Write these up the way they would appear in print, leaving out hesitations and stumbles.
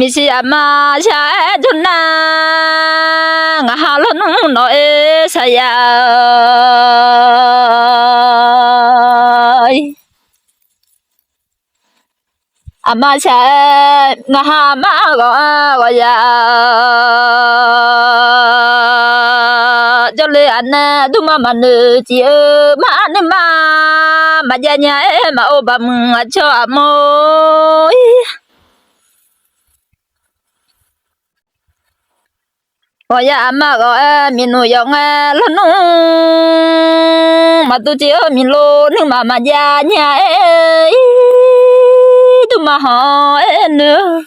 si ama cha chuna ngà hà lân nói sa ya ama cha ngà hà ma gọi ya cho lê anh tu mà nữ chị mà gia nhà em mà ô bầm cho môi gọi ya mà gọi mình nuôi dòng lớn mà tôi chỉ ở mình lô nhưng mà gia nhà em tu mà họ em nữa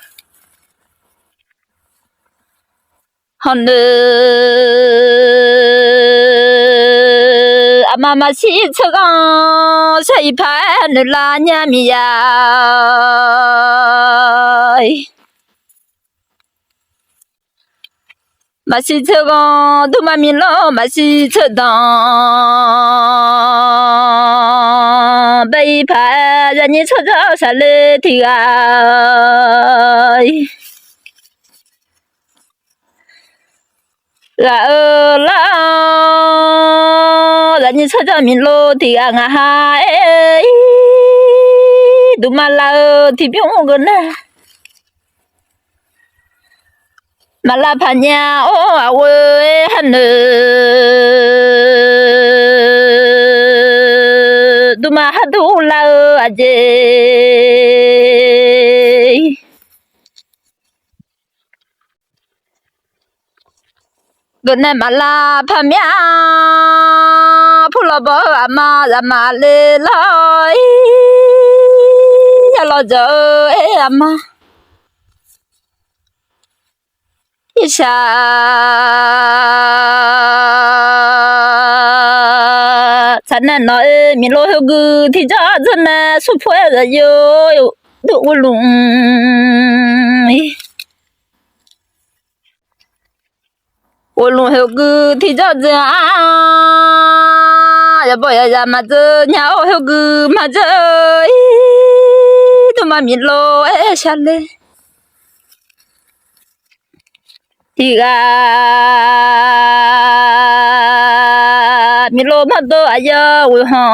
hòn mà chỉ cho con xây phải nữa là nhà mi ya mà chỉ cho con tu mà mi lo mà chỉ cho đòn bây phải ra như cho sao lệ thì ai là là như sao cho mình lô thì ngà hai đủ mà là thì biết không gần mà là phải nhà ô à quê hắn đủ mà hát đủ là à dê gần này mà là phải mía phụ lo bơ mà là mà lê loi ya lo giờ mà isa sana nói mình lo hư thì cho dân sụp phơi rồi yo đủ lùng lùng hư thì cho dân ya bây giờ mà giờ nhau hư mà giờ tụi mà mình lo sao lên thì mình lo mà tôi ai giờ hỏi